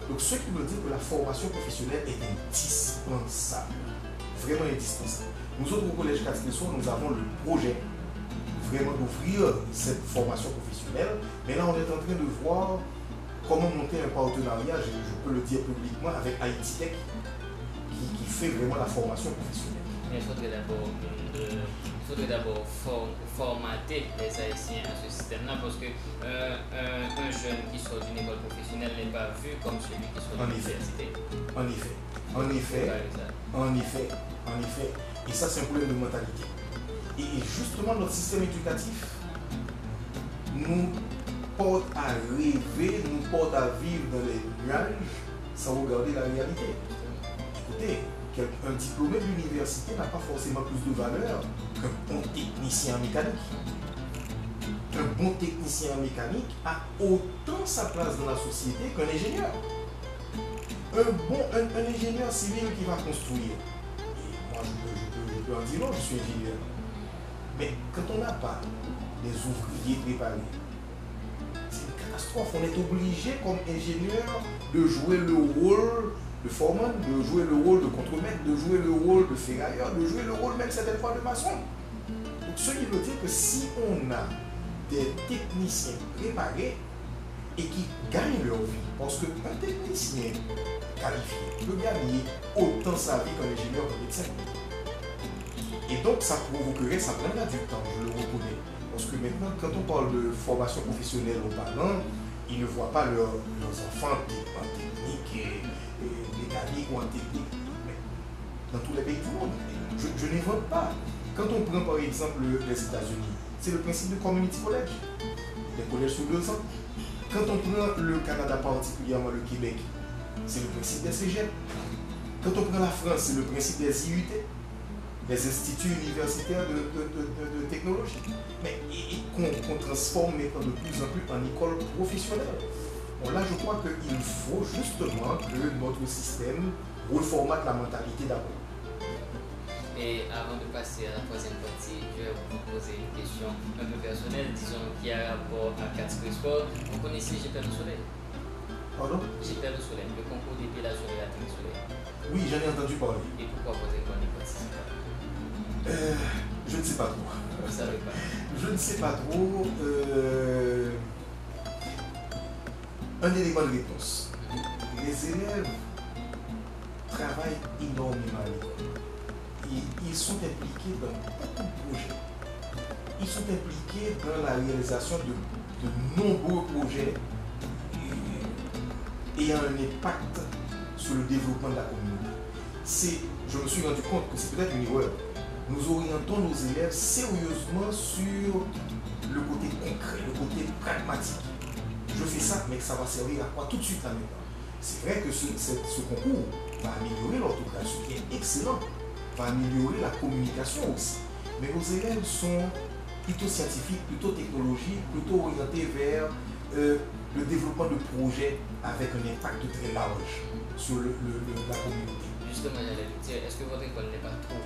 Donc, ce qui veut dire que la formation professionnelle est indispensable. Vraiment indispensable. Nous autres, au Collège Catherine-Soir, nous avons le projet vraiment d'ouvrir cette formation professionnelle. Mais là, on est en train de voir comment monter un partenariat, je peux le dire publiquement, avec Haïti Tech, qui fait vraiment la formation professionnelle. Il faudrait d'abord formater les Haïtiens à ce système-là, parce que un jeune qui sort d'une école professionnelle n'est pas vu comme celui qui sort de l'université. En effet. Et ça, c'est un problème de mentalité. Et justement, notre système éducatif nous porte à rêver, nous porte à vivre dans les nuages sans regarder la réalité. Écoutez, un diplômé de l'université n'a pas forcément plus de valeur qu'un bon technicien en mécanique. Un bon technicien en mécanique a autant sa place dans la société qu'un ingénieur. Un ingénieur civil qui va construire. Et moi, je peux en dire non, je suis ingénieur. Mais quand on n'a pas des ouvriers préparés, c'est une catastrophe. On est obligé, comme ingénieur, de jouer le rôle de foreman, de jouer le rôle de contremaître, de jouer le rôle de ferrailleur, de jouer le rôle même certaines fois de maçon. Donc, ce qui veut dire que si on a des techniciens préparés et qui gagnent leur vie, parce qu'un technicien qualifié peut gagner autant sa vie qu'un ingénieur ou médecin. Et donc, ça provoquerait, ça prendra du temps, je le reconnais. Parce que maintenant, quand on parle de formation professionnelle aux parents, ils ne voient pas leurs enfants en technique mécanique ou en technique. Mais dans tous les pays du monde, je n'invente pas. Quand on prend par exemple les États-Unis, c'est le principe de community college, des collèges sur 2 ans. Quand on prend le Canada, particulièrement le Québec, c'est le principe des cégeps. Quand on prend la France, c'est le principe des IUT, des instituts universitaires de technologie. Mais qu'on transforme maintenant de plus en plus en école professionnelle. Bon, là, je crois qu'il faut justement que notre système reformate la mentalité d'abord. Et avant de passer à la troisième partie, je vais vous poser une question un peu personnelle, disons, qui a rapport à Catherine Sport. Vous connaissez J'ai perdu le soleil? Pardon? J'ai perdu le soleil, le concours d'épilage sur la Télé Soleil. Oui, j'en ai entendu parler. Et pourquoi vous avez participé? Je ne sais pas trop. Vous ne savez pas? Je ne sais pas trop. Un élément de réponse. Les élèves travaillent énormément à l'école. Ils sont impliqués dans beaucoup de projets. Ils sont impliqués dans la réalisation de nombreux projets ayant un impact sur le développement de la communauté. Je me suis rendu compte que c'est peut-être une erreur. Nous orientons nos élèves sérieusement sur le côté concret, le côté pragmatique. Je fais ça, mais ça va servir à quoi tout de suite là maintenant? C'est vrai que ce concours va améliorer l'orthographe, ce qui est excellent, va améliorer la communication aussi. Mais nos élèves sont plutôt scientifiques, plutôt technologiques, plutôt orientés vers le développement de projets avec un impact très large sur la communauté. Justement, j'allais vous dire, est-ce que votre école n'est pas trop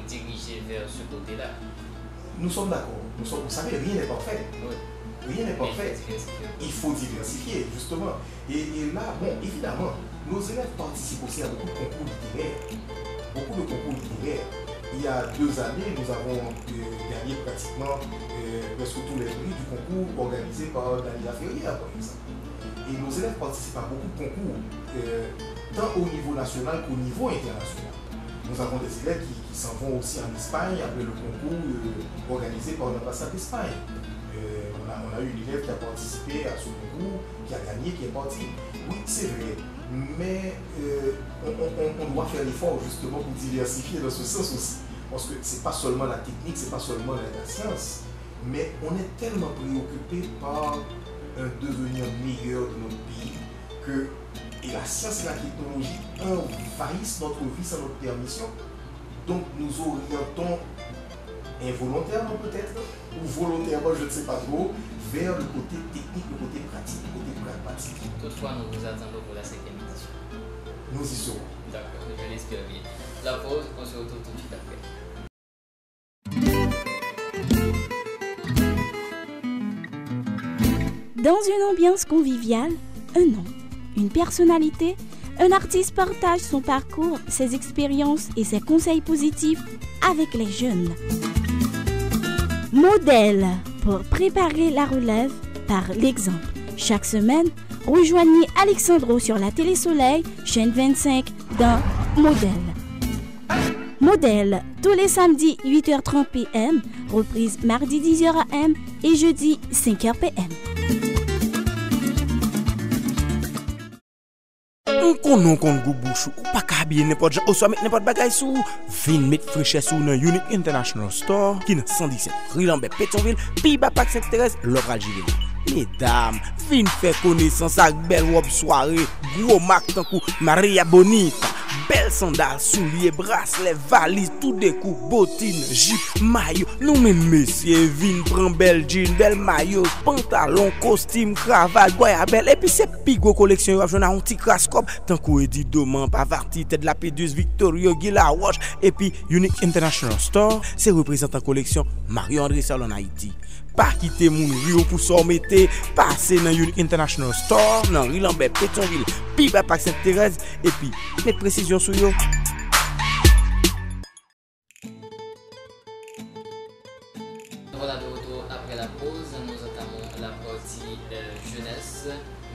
dirigée vers ce côté-là? Nous sommes d'accord. Vous savez, rien n'est parfait. Oui. Rien n'est parfait. Il faut diversifier, justement. Et là, bon, évidemment, nos élèves participent aussi à beaucoup de concours littéraires. Beaucoup de concours littéraires. Il y a 2 années, nous avons gagné pratiquement presque tous les prix du concours organisé par Daniela Ferrière, par exemple. Et nos élèves participent à beaucoup de concours, tant au niveau national qu'au niveau international. Nous avons des élèves qui s'en vont aussi en Espagne après le concours organisé par l'ambassade d'Espagne. On a eu une élève qui a participé à ce concours, qui a gagné, qui est parti. Oui, c'est vrai. Mais on doit faire l'effort justement pour diversifier dans ce sens aussi. Parce que ce n'est pas seulement la technique, ce n'est pas seulement la science, mais on est tellement préoccupé par un devenir meilleur de notre pays que Et la science et la technologie envahissent notre vie sans notre permission. Donc nous orientons involontairement peut-être, ou volontairement, je ne sais pas trop, vers le côté technique, le côté pratique, le côté pragmatique. Toutefois, nous vous attendons pour la 5e édition. Nous y serons. D'accord, je l'espère bien. La pause, on se retrouve tout de suite après. Dans une ambiance conviviale, un nom, une personnalité, un artiste partage son parcours, ses expériences et ses conseils positifs avec les jeunes. Modèle pour préparer la relève par l'exemple. Chaque semaine, rejoignez Alexandro sur la Télé Soleil, chaîne 25 dans Modèle. Modèle, tous les samedis 8h30 p.m, reprise mardi 10h am et jeudi 5h p.m. On compte goubouchou ou pas kabie n'importe gens ou soit mettre n'importe bagay sou vin mettre fraîcheur sou dans Unique International Store qui dans 117 rue Lambert Pétionville puis Bapak Sainte-Thérèse l'Obral Gilles. Mesdames, vin faire connaissance avec belle robe soirée, gros marque tant coup Maria Bonita, belle sandales, souliers, bracelets, valises, tout des coups, bottines, jupe, maillot. Nous même messieurs, vin prend belle jean, belle maillot, pantalon, costume, cravate, goyabelle et puis c'est pigo collection yo a un petit crascope tant qu'on dit Doman, Pavarti, tête de la Pédus, Victorio, Gila Watch et puis Unique International Store, c'est représentant collection Mario André Salon Haïti. Pas quitter mon Rio pour s'ormetter, passer dans Unique International Store, dans Rue Lambert Pétionville, puis Bapak Sainte-Thérèse et puis les précisions sur yo. Voilà, de retour après la pause, nous entamons la partie jeunesse.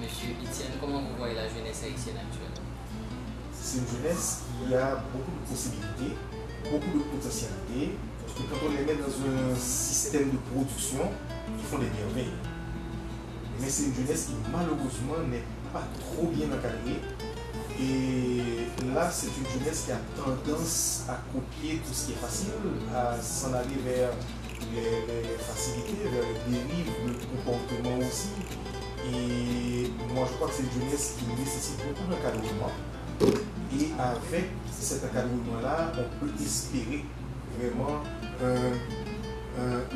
Monsieur Etienne, comment vous voyez la jeunesse haïtienne actuelle? C'est une jeunesse qui a beaucoup de possibilités, beaucoup de potentialités. Parce que quand on les met dans un système de production, ils font des merveilles. Mais c'est une jeunesse qui malheureusement n'est pas trop bien encadrée. Et là, c'est une jeunesse qui a tendance à copier tout ce qui est facile, à s'en aller vers les facilités, vers les dérives, le comportement aussi. Et moi, je crois que c'est une jeunesse qui nécessite beaucoup d'encadrement. Et avec cet encadrement-là, on peut espérer vraiment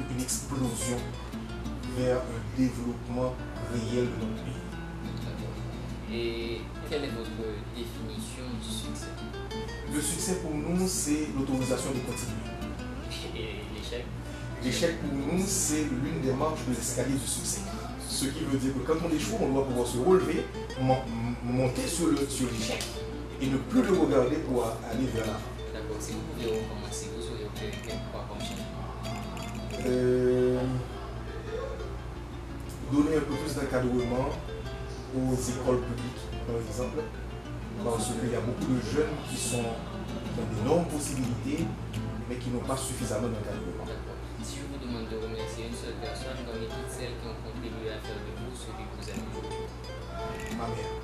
une explosion vers un développement réel de notre pays. Et quelle est votre définition du succès? Le succès pour nous, c'est l'autorisation de continuer. Et l'échec? L'échec pour nous, c'est l'une des marches de l'escalier du succès. Ce qui veut dire que quand on échoue, on doit pouvoir se relever, monter sur l'échec et ne plus le regarder pour aller vers l'avant. D'accord, si vous pouvez recommencer, vous auriez fait quoi comme changement? Donner un peu plus d'encadrement aux écoles publiques, par exemple, parce qu'il y a beaucoup de jeunes qui sont dans d'énormes possibilités, mais qui n'ont pas suffisamment d'encadrement. D'accord. Si je vous demande de remercier une seule personne parmi toutes celles qui ont contribué à faire de vous ce que vous êtes aujourd'hui? Ma mère.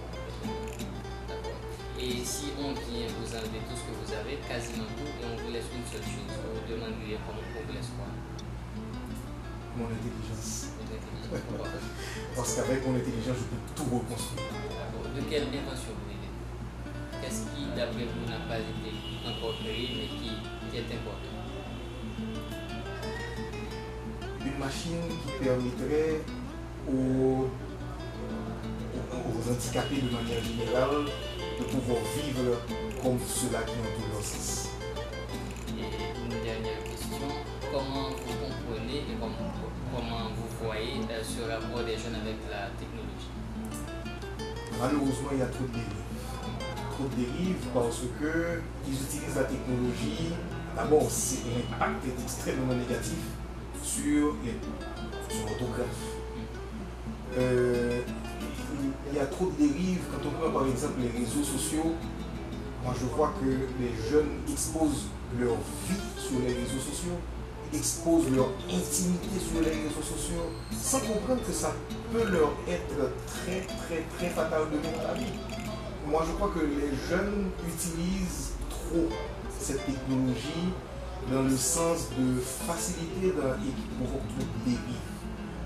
D'accord. Et si on vient vous enlever tout ce que vous avez, quasiment tout, et on vous laisse une seule chose, vous demanderiez comment on vous laisse quoi? Mon intelligence. Votre intelligence. Pourquoi? Parce qu'avec mon intelligence, je peux tout reconstruire. D'accord. De quelle invention vous rêvez? Qu'est-ce qui, d'après vous, n'a pas été encore créé, mais qui est important? Une machine qui permettrait aux handicapés de manière générale de pouvoir vivre comme ceux-là qui ont tout leur sens. Et une dernière question, comment vous comprenez et comment vous voyez ce rapport des jeunes avec la technologie? Malheureusement, il y a trop de dérives. Trop de dérives parce qu'ils utilisent la technologie. D'abord, c'est un impact extrêmement négatif sur l'orthographe. Il y a trop de dérives. Quand on prend par exemple les réseaux sociaux, moi je vois que les jeunes exposent leur vie sur les réseaux sociaux, exposent leur intimité sur les réseaux sociaux, sans comprendre que ça peut leur être très fatal demain dans la vie. Moi je crois que les jeunes utilisent trop cette technologie dans le sens de faciliter et qui provoque trop de dérives.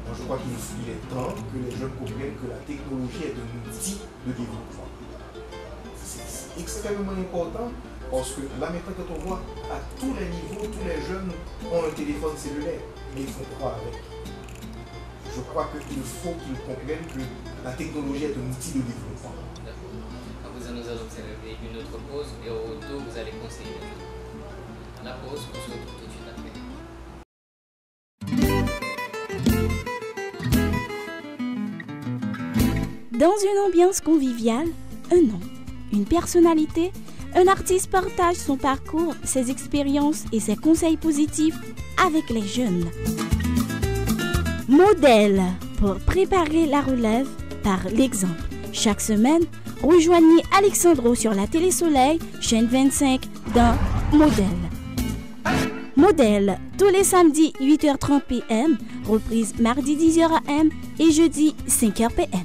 Moi je crois qu'il est temps que les jeunes comprennent que la technologie est un outil de développement. c'est extrêmement important parce que là maintenant quand on voit à tous les niveaux, tous les jeunes ont un téléphone cellulaire, mais ils font quoi avec? Je crois qu'il faut qu'ils comprennent que la technologie est un outil de développement. Nous allons observer une autre pause et au retour vous allez conseiller les jeunes. À la pause, on se retrouve tout de suite après. Dans une ambiance conviviale, un nom, une personnalité, un artiste partage son parcours, ses expériences et ses conseils positifs avec les jeunes. Modèle pour préparer la relève par l'exemple. Chaque semaine, rejoignez Alexandro sur la Télé Soleil, chaîne 25 dans Modèle. Modèle, tous les samedis 8h30 p.m., reprise mardi 10h a.m. et jeudi 5h p.m.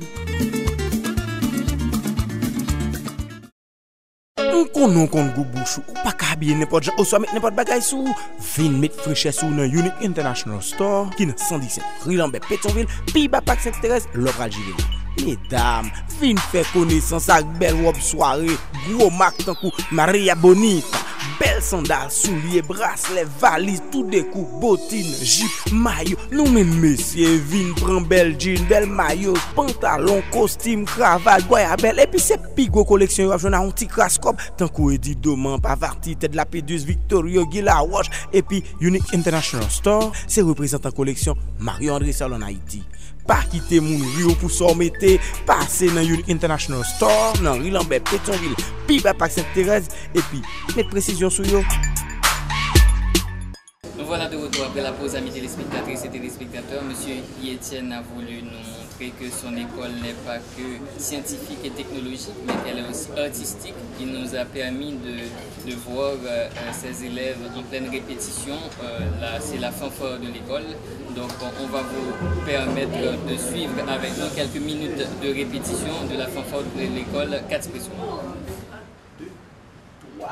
On compte goubouchou ou pas habiller n'importe gens ou soit mettre n'importe bagaille sous vin mettre fraîcheur sous dans Unique International Store qui dans 117 rue Lambert Pétionville puis Bapak Sainte-Thérèse l'Opéra Gilles. Mesdames, vin faire connaissance avec belle robe soirée, gros marque tant coup Maria Bonita, belle sandales, souliers, bracelets, valises, tout des coups, bottines, jupe, maillot. Nous même messieurs, vin prend belle jean, belle maillot, pantalon, costume, cravate, goyabelle et puis c'est pigo collection yo a un petit crascope tant qu'on dit Doman, Pavarti, tête de la Pédus, Victorio, Gila Wash et puis Unique International Store, c'est représentant collection Mario André Salon Haïti. Pas quitter mon rio pour s'en mettre, passer dans Unique International Store, dans Rue Lambert Pétionville, puis Bapak Sainte-Thérèse et puis mettre précision sur yo. Nous voilà de retour après la pause, amis téléspectatrices et téléspectateurs. Monsieur Etienne a voulu nous montrer que son école n'est pas que scientifique et technologique, mais qu'elle est aussi artistique. Il nous a permis de voir ses élèves en pleine répétition. Là, c'est la fanfare de l'école. Donc, on va vous permettre de suivre avec nous quelques minutes de répétition de la fanfare de l'école 4 Expressions. 2, 3.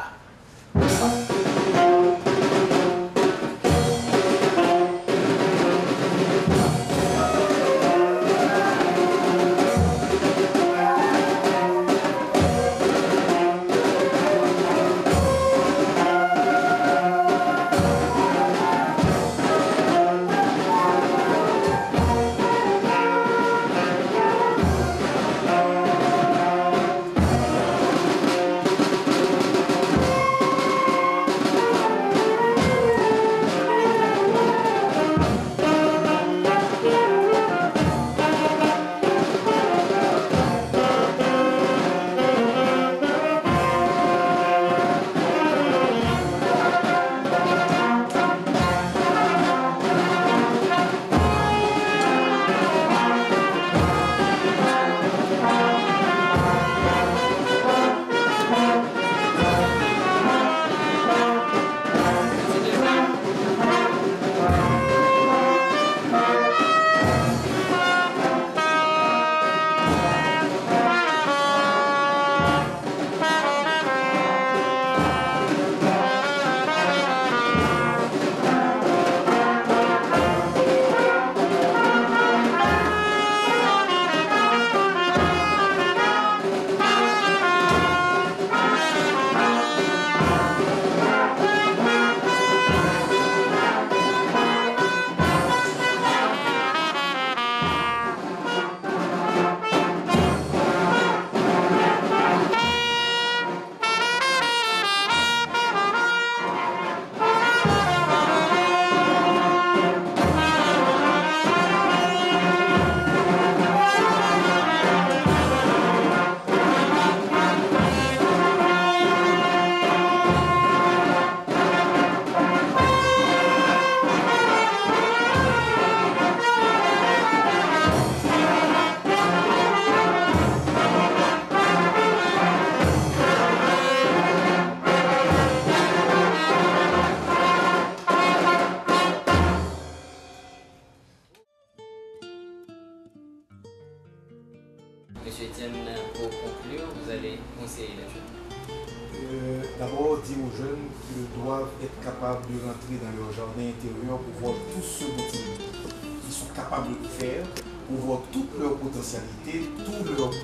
Monsieur Etienne, pour conclure, vous allez conseiller les jeunes. D'abord, dire aux jeunes qu'ils doivent être capables de rentrer dans leur jardin intérieur pour voir tout ce qu'ils sont capables de faire, pour voir toute leur potentialité, toutes leurs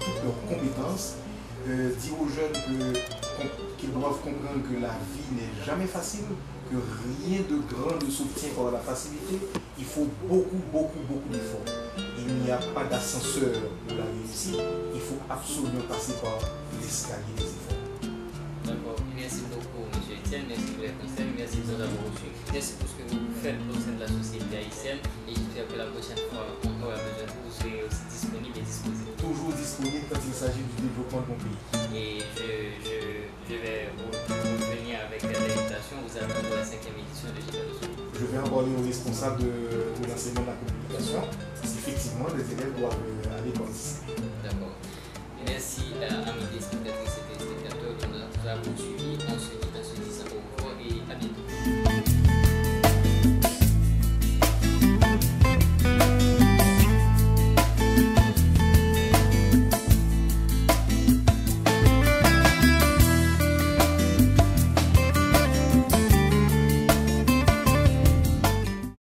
compétences, dire aux jeunes qu'ils doivent comprendre que la vie n'est jamais facile, que rien de grand ne s'obtient par la facilité. Il faut beaucoup d'efforts. Il n'y a pas d'ascenseur pour la réussite. Il faut absolument passer par l'escalier des efforts. D'accord. Merci beaucoup, M. Etienne. Merci pour les conseils. Merci de nous avoir reçus. Merci pour ce que vous faites au sein de la société haïtienne. Et j'espère que la prochaine fois, on aura besoin de vous, serez aussi disponible et disposé. Toujours disponible quand il s'agit du développement de mon pays. Et je vais revenir avec l'invitation. Vous attendez pour la 5e édition de Gita. Je vais envoyer au responsable de l'enseignement de la communication. Effectivement, les élèves doivent aller participer. D'accord. Merci amis téléspectatrices et téléspectateurs de nous avoir suivis. On se dit en se disant au revoir et à bientôt.